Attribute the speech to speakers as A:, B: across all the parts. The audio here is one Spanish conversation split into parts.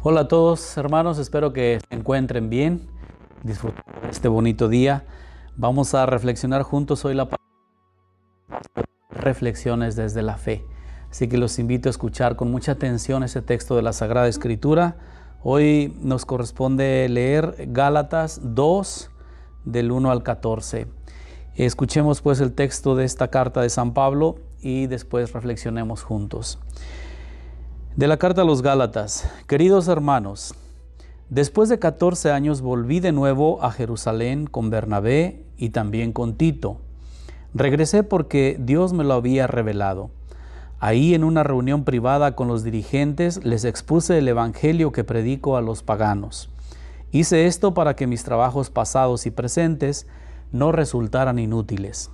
A: Hola a todos hermanos, espero que se encuentren bien, disfruten de este bonito día. Vamos a reflexionar juntos hoy la reflexiones desde la fe. Así que los invito a escuchar con mucha atención ese texto de la Sagrada Escritura. Hoy nos corresponde leer Gálatas 2 del 1 al 14. Escuchemos pues el texto de esta carta de San Pablo y después reflexionemos juntos. De la carta a los Gálatas: Queridos hermanos, después de 14 años volví de nuevo a Jerusalén con Bernabé y también con Tito. Regresé porque Dios me lo había revelado. Ahí, en una reunión privada con los dirigentes, les expuse el evangelio que predico a los paganos. Hice esto para que mis trabajos pasados y presentes no resultaran inútiles.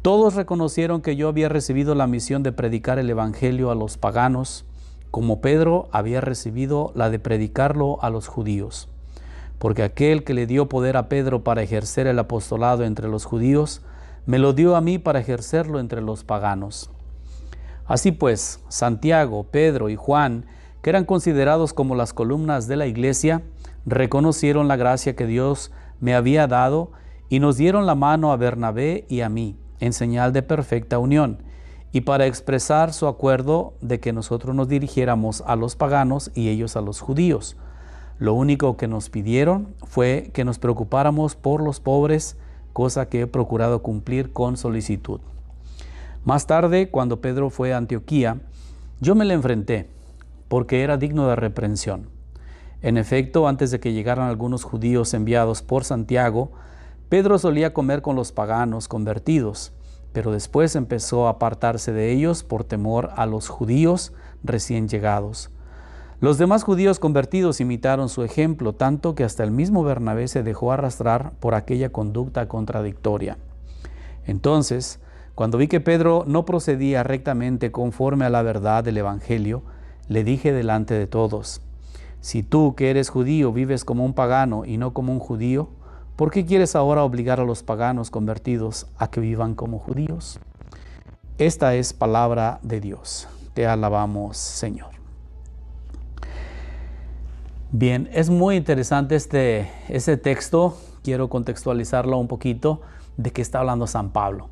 A: Todos reconocieron que yo había recibido la misión de predicar el evangelio a los paganos, como Pedro había recibido la de predicarlo a los judíos. Porque aquel que le dio poder a Pedro para ejercer el apostolado entre los judíos, me lo dio a mí para ejercerlo entre los paganos. Así pues, Santiago, Pedro y Juan, que eran considerados como las columnas de la iglesia, reconocieron la gracia que Dios me había dado y nos dieron la mano a Bernabé y a mí, en señal de perfecta unión, y para expresar su acuerdo de que nosotros nos dirigiéramos a los paganos y ellos a los judíos. Lo único que nos pidieron fue que nos preocupáramos por los pobres, cosa que he procurado cumplir con solicitud. Más tarde, cuando Pedro fue a Antioquía, yo me le enfrenté, porque era digno de reprensión. En efecto, antes de que llegaran algunos judíos enviados por Santiago, Pedro solía comer con los paganos convertidos, pero después empezó a apartarse de ellos por temor a los judíos recién llegados. Los demás judíos convertidos imitaron su ejemplo, tanto que hasta el mismo Bernabé se dejó arrastrar por aquella conducta contradictoria. Entonces, cuando vi que Pedro no procedía rectamente conforme a la verdad del Evangelio, le dije delante de todos: si tú, que eres judío, vives como un pagano y no como un judío, ¿por qué quieres ahora obligar a los paganos convertidos a que vivan como judíos? Esta es palabra de Dios. Te alabamos, Señor. Bien, es muy interesante ese texto. Quiero contextualizarlo un poquito de qué está hablando San Pablo.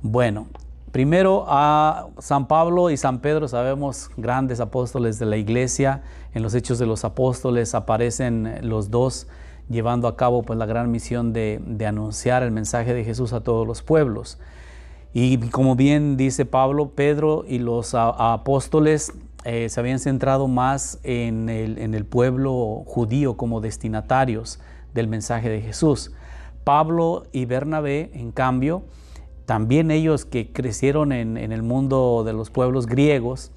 A: Bueno, primero a San Pablo y San Pedro, sabemos, grandes apóstoles de la iglesia. En los Hechos de los Apóstoles aparecen los dos llevando a cabo pues la gran misión de anunciar el mensaje de Jesús a todos los pueblos. Y como bien dice Pablo, Pedro y los apóstoles se habían centrado más en el pueblo judío como destinatarios del mensaje de Jesús. Pablo y Bernabé, en cambio, también ellos que crecieron en el mundo de los pueblos griegos,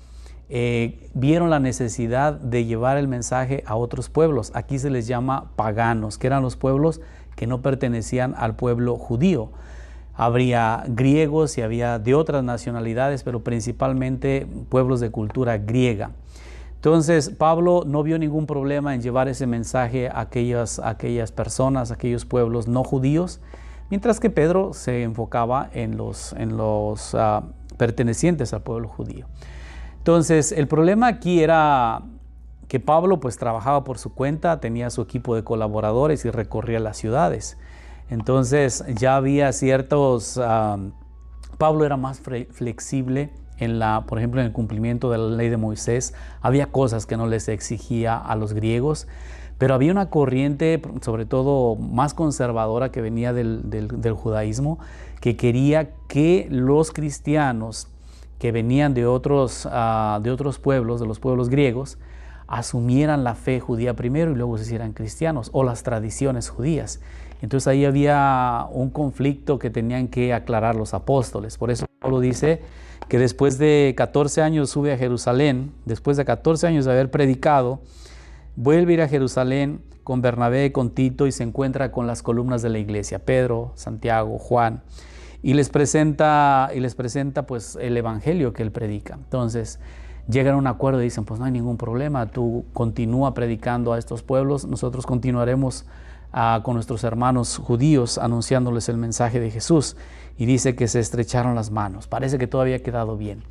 A: vieron la necesidad de llevar el mensaje a otros pueblos. Aquí se les llama paganos, que eran los pueblos que no pertenecían al pueblo judío. Habría griegos y había de otras nacionalidades, pero principalmente pueblos de cultura griega. Entonces, Pablo no vio ningún problema en llevar ese mensaje a aquellas personas, a aquellos pueblos no judíos, mientras que Pedro se enfocaba en los pertenecientes al pueblo judío. Entonces, el problema aquí era que Pablo pues trabajaba por su cuenta, tenía su equipo de colaboradores y recorría las ciudades. Entonces, ya había Pablo era más flexible por ejemplo, en el cumplimiento de la ley de Moisés. Había cosas que no les exigía a los griegos, pero había una corriente, sobre todo más conservadora, que venía del judaísmo, que quería que los cristianos que venían de otros pueblos, de los pueblos griegos, asumieran la fe judía primero y luego se hicieran cristianos, o las tradiciones judías. Entonces ahí había un conflicto que tenían que aclarar los apóstoles. Por eso Pablo dice que después de 14 años sube a Jerusalén, después de 14 años de haber predicado, vuelve a ir a Jerusalén con Bernabé, con Tito, y se encuentra con las columnas de la iglesia, Pedro, Santiago, Juan, y les presenta pues el evangelio que él predica. Entonces llegan a un acuerdo y dicen: pues no hay ningún problema, tú continúa predicando a estos pueblos, nosotros continuaremos con nuestros hermanos judíos, anunciándoles el mensaje de Jesús. Y dice que se estrecharon las manos. Parece que todo había quedado bien.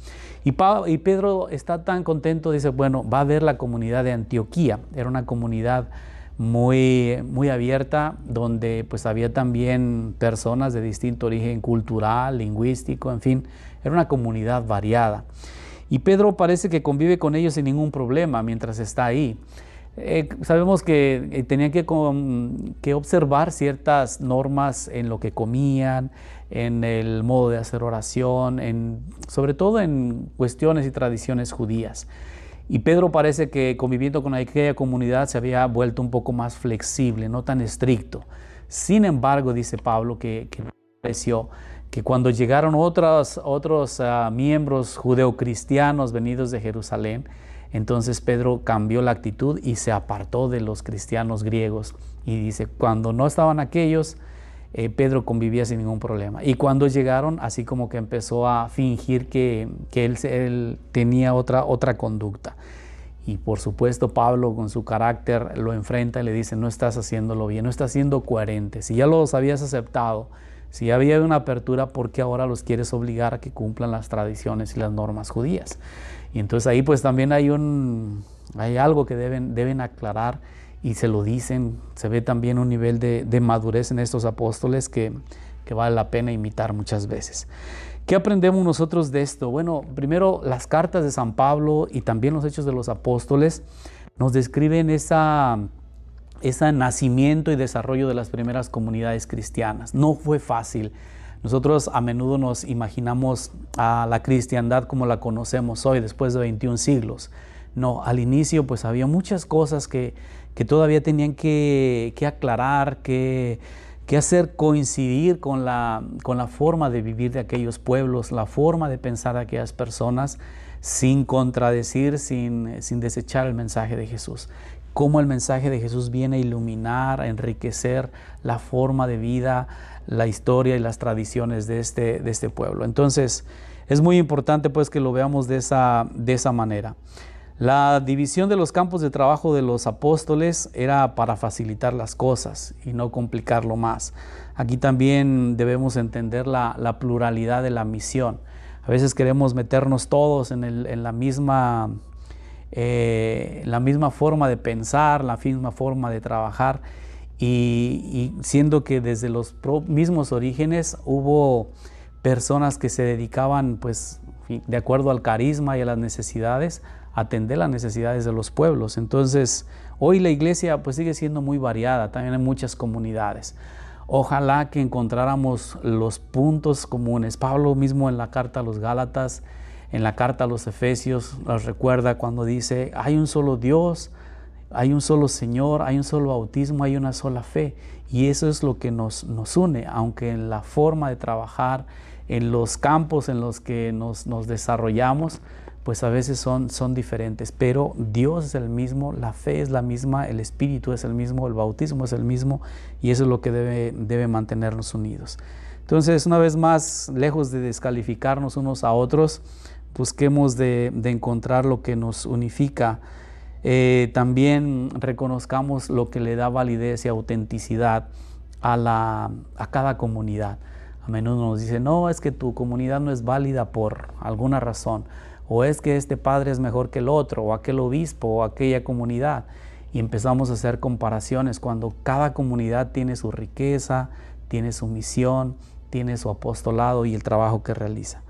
A: Y Pedro está tan contento, dice, bueno, va a ver la comunidad de Antioquía. Era una comunidad muy abierta, donde pues había también personas de distinto origen cultural, lingüístico, en fin, era una comunidad variada. Y Pedro parece que convive con ellos sin ningún problema mientras está ahí. Sabemos que tenían que observar ciertas normas en lo que comían, en el modo de hacer oración, sobre todo en cuestiones y tradiciones judías. Y Pedro parece que conviviendo con aquella comunidad se había vuelto un poco más flexible, no tan estricto. Sin embargo, dice Pablo que pareció que cuando llegaron otros miembros judeocristianos venidos de Jerusalén, entonces Pedro cambió la actitud y se apartó de los cristianos griegos. Y dice, cuando no estaban aquellos, Pedro convivía sin ningún problema. Y cuando llegaron, así como que empezó a fingir que él tenía otra conducta. Y por supuesto Pablo con su carácter lo enfrenta y le dice, no estás haciéndolo bien, no estás siendo coherente. Si ya los habías aceptado, si ya había una apertura, ¿por qué ahora los quieres obligar a que cumplan las tradiciones y las normas judías? Y entonces ahí pues también hay algo que deben aclarar, y se lo dicen. Se ve también un nivel de madurez en estos apóstoles que vale la pena imitar muchas veces. ¿Qué aprendemos nosotros de esto? Bueno, primero, las cartas de San Pablo y también los Hechos de los Apóstoles nos describen ese nacimiento y desarrollo de las primeras comunidades cristianas. No fue fácil. Nosotros a menudo nos imaginamos a la cristiandad como la conocemos hoy, después de 21 siglos. No, al inicio pues había muchas cosas que todavía tenían que aclarar, que hacer coincidir con la forma de vivir de aquellos pueblos, la forma de pensar de aquellas personas, sin contradecir, sin desechar el mensaje de Jesús. Cómo el mensaje de Jesús viene a iluminar, a enriquecer la forma de vida, la historia y las tradiciones de este pueblo. Entonces, es muy importante pues que lo veamos de esa manera. La división de los campos de trabajo de los apóstoles era para facilitar las cosas y no complicarlo más. Aquí también debemos entender la pluralidad de la misión. A veces queremos meternos todos en la misma forma de pensar, la misma forma de trabajar, y siendo que desde los mismos orígenes hubo personas que se dedicaban, pues, de acuerdo al carisma y a las necesidades, a atender las necesidades de los pueblos. Entonces, hoy la iglesia pues sigue siendo muy variada, también hay muchas comunidades. Ojalá que encontráramos los puntos comunes. Pablo mismo en la carta a los Gálatas, en la carta a los Efesios, nos recuerda cuando dice, hay un solo Dios, hay un solo Señor, hay un solo bautismo, hay una sola fe. Y eso es lo que nos une, aunque en la forma de trabajar, en los campos en los que nos desarrollamos, pues a veces son diferentes, pero Dios es el mismo, la fe es la misma, el Espíritu es el mismo, el bautismo es el mismo, y eso es lo que debe mantenernos unidos. Entonces, una vez más, lejos de descalificarnos unos a otros, busquemos de encontrar lo que nos unifica. También reconozcamos lo que le da validez y autenticidad a cada comunidad. A menudo nos dicen, no, es que tu comunidad no es válida por alguna razón, o es que este padre es mejor que el otro, o aquel obispo, o aquella comunidad. Y empezamos a hacer comparaciones cuando cada comunidad tiene su riqueza, tiene su misión, tiene su apostolado y el trabajo que realiza.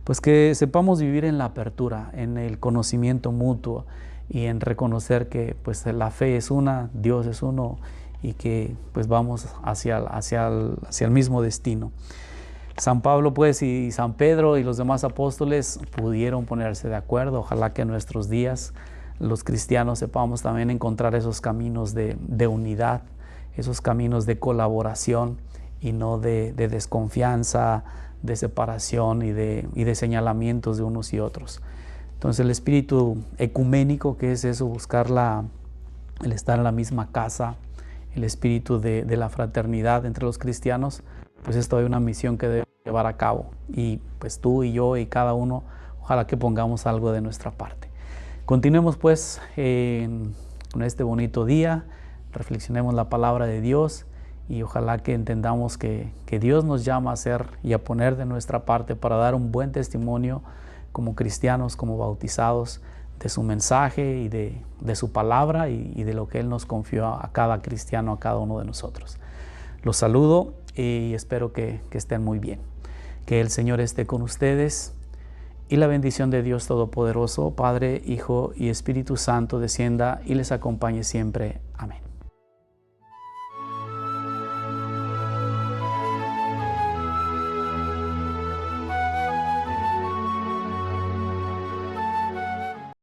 A: Pues que sepamos vivir en la apertura, en el conocimiento mutuo y en reconocer que pues la fe es una, Dios es uno, y que pues vamos hacia el mismo destino. San Pablo pues y San Pedro y los demás apóstoles pudieron ponerse de acuerdo. Ojalá que en nuestros días los cristianos sepamos también encontrar esos caminos de unidad, esos caminos de colaboración y no de desconfianza, de separación y de señalamientos de unos y otros. Entonces el espíritu ecuménico, que es eso, buscar el estar en la misma casa, el espíritu de la fraternidad entre los cristianos, pues es todavía una misión que debemos llevar a cabo. Y pues tú y yo y cada uno, ojalá que pongamos algo de nuestra parte. Continuemos pues con este bonito día, reflexionemos la palabra de Dios y ojalá que entendamos que Dios nos llama a hacer y a poner de nuestra parte para dar un buen testimonio como cristianos, como bautizados, de su mensaje y de su palabra y de lo que Él nos confió a cada cristiano, a cada uno de nosotros. Los saludo y espero que estén muy bien. Que el Señor esté con ustedes y la bendición de Dios Todopoderoso, Padre, Hijo y Espíritu Santo descienda y les acompañe siempre. Amén.